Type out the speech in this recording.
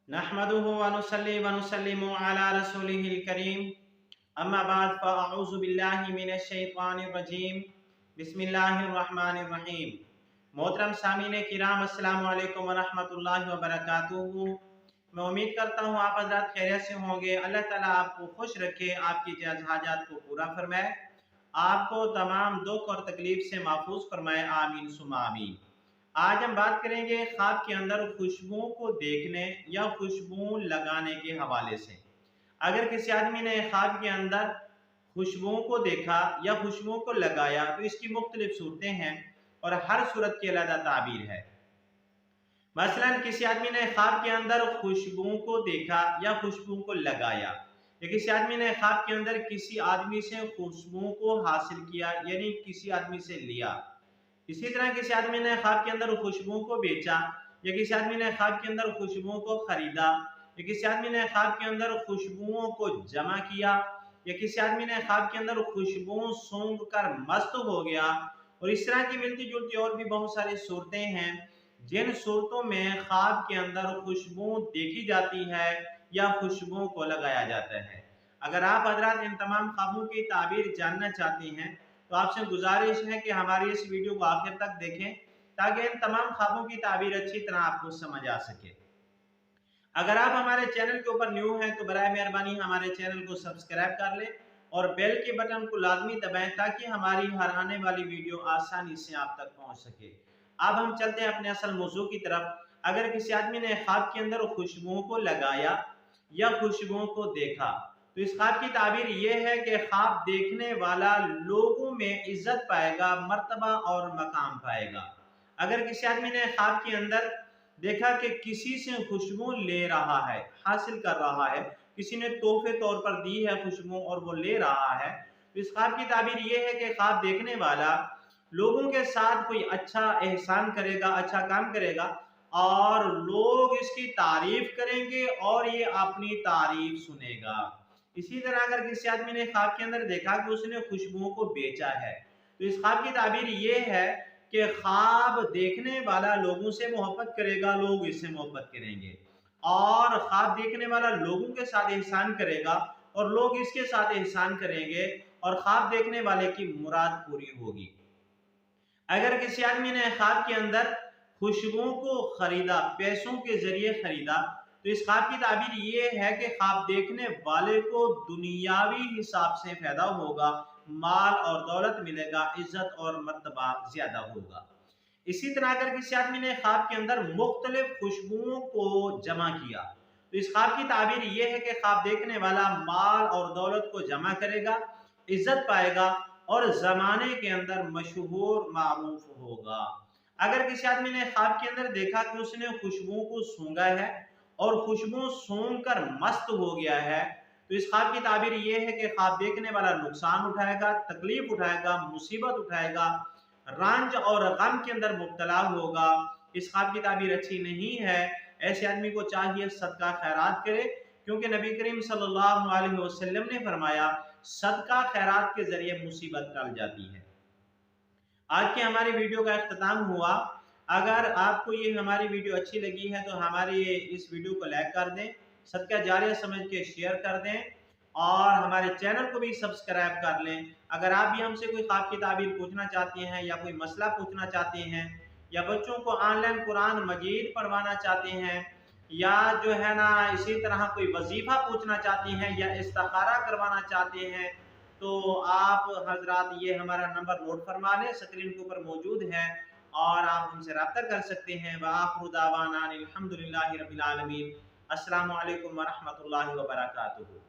नहमदुहु व नुसल्ली व नुसल्लिमु अला रसूलिहिल करीम अम्मा बाद फ़अऊज़ु बिल्लाहि मिनश शैतानिर रजीम बिस्मिल्लाहिर रहमानिर रहीम। मोहतरम सामीने किराम अस्सलामु अलैकुम व रहमतुल्लाहि व बरकातुहू। मैं उम्मीद करता हूँ आप हज़रात खैरियत से होंगे। अल्लाह ताला आपको खुश रखे, आपकी जायज़ हाजात को पूरा फरमाए, आपको तमाम दुख और तकलीफ से महफूज फरमाए। आमीन सुम्मा आमीन। आज हम बात करेंगे ख्वाब के अंदर खुशबुओं को देखने या खुशबू लगाने के हवाले से। अगर किसी आदमी ने ख्वाब के अंदर खुशबुओं को देखा या खुशबुओं को लगाया तो इसकी मुख्तलिफ सूरतें हैं और हर सूरत की अलग ताबीर है। मसलन किसी आदमी ने ख्वाब के अंदर खुशबुओं को देखा या खुशबुओं को लगाया, या किसी आदमी ने ख्वाब के अंदर किसी आदमी से खुशबुओं को हासिल किया यानी किसी आदमी से लिया। इसी तरह किसी आदमी ने ख्वाब के अंदर खुशबुओं को बेचा, या किसी आदमी ने ख्वाब के अंदर खुशबुओं को खरीदा, या किसी आदमी ने ख्वाब के अंदर खुशबुओं को जमा किया, या किसी आदमी ने ख्वाब के अंदर खुशबुओं सूंघ कर मस्त हो गया। और इस तरह की मिलती जुलती और भी बहुत सारी सूरतें हैं जिन सूरतों में ख्वाब के अंदर खुशबू देखी जाती है या खुशबुओं को लगाया जाता है। अगर आप हजरात इन तमाम ख्वाबों की ताबीर जानना चाहते हैं तो आपसे गुजारिश है कि हमारी इस वीडियो को आखिर तक देखें ताकि इन तमाम ख्वाबों की ताबीर अच्छी तरह आपको समझ आ सके। अगर आप हमारे चैनल के ऊपर न्यू हैं तो बराए मेहरबानी हमारे चैनल को सब्सक्राइब कर लें और बेल के बटन को लाजमी दबाएं ताकि हमारी हर आने वाली वीडियो आसानी से आप तक पहुंच सके। अब हम चलते हैं अपने असल मौजू की तरफ। अगर किसी आदमी ने ख्वाब के अंदर खुशबुओं को लगाया या खुशबुओं को देखा तो इस ख्वाब की ताबीर यह है कि ख्वाब देखने वाला लोगों में इज्जत पाएगा, मर्तबा और मकाम पाएगा। अगर किसी आदमी ने ख्वाब के अंदर देखा कि किसी से खुशबू ले रहा है, हासिल कर रहा है, किसी ने तोहफे तौर पर दी है खुशबू और वो ले रहा है, तो इस ख्वाब की ताबीर ये है कि ख्वाब देखने वाला लोगों के साथ कोई अच्छा एहसान करेगा, अच्छा काम करेगा और लोग इसकी तारीफ करेंगे और ये अपनी तारीफ सुनेगा। इसी तरह अगर किसी आदमी ने ख्वाब के अंदर देखा कि उसने खुशबुओं को बेचा है तो इस ख्वाब की ताबीर ये है कि ख्वाब देखने वाला लोगों से मोहब्बत करेगा, लोग इससे मोहब्बत करेंगे और ख्वाब देखने वाला लोगों के साथ एहसान करेगा और लोग इसके साथ एहसान करेंगे और ख्वाब देखने वाले की मुराद पूरी होगी। अगर किसी आदमी ने ख्वाब के अंदर खुशबुओं को खरीदा, पैसों के जरिए खरीदा, तो इस ख्वाब की ताबीर ये है कि ख्वाब देखने वाले को दुनियावी हिसाब से फायदा होगा, माल और दौलत मिलेगा, इज्जत और मर्तबा ज्यादा होगा। इसी तरह अगर किसी आदमी ने ख्वाब के अंदर मुख्तलिफ खुशबुओं को जमा किया तो इस ख्वाब की ताबीर ये है कि ख्वाब देखने वाला माल और दौलत को जमा करेगा, इज्जत पाएगा और जमाने के अंदर मशहूर मारूफ होगा। अगर किसी आदमी ने ख्वाब के अंदर देखा कि उसने खुशबुओं को सूंघा है और खुशबू सूंघ कर मस्त हो गया है तो इस ख्वाब की ताबीर ये है कि ख्वाब देखने वाला नुकसान उठाएगा, तकलीफ उठाएगा, मुसीबत उठाएगा, रंज और गम के अंदर मुब्तला होगा। इस ख्वाब की ताबीर अच्छी नहीं है। ऐसे आदमी को चाहिए सदका खैरात करे, क्योंकि नबी करीम सल्लल्लाहु अलैहि वसल्लम ने फरमाया सदका खैरात के जरिए मुसीबत टल जाती है। आज की हमारी वीडियो का अख्ताम हुआ। अगर आपको ये हमारी वीडियो अच्छी लगी है तो हमारी इस वीडियो को लाइक कर दें, सदका जारिया समझ के शेयर कर दें और हमारे चैनल को भी सब्सक्राइब कर लें। अगर आप भी हमसे कोई ख्वाब की ताबीर पूछना चाहते हैं या कोई मसला पूछना चाहते हैं या बच्चों को ऑनलाइन कुरान मजीद पढ़वाना चाहते हैं या जो है ना इसी तरह कोई वजीफा पूछना चाहते हैं या इस्तिखारा करवाना चाहते हैं तो आप हजरात ये हमारा नंबर नोट फरमा लें, स्क्रीन के ऊपर मौजूद है और आप हमसे रब्ता कर सकते हैं। व आखिरु दावाना अनिल हम्दुलिल्लाहि रब्बिल आलमीन। अस्सलामु अलैकुम व रहमतुल्लाहि व बरकातुहू।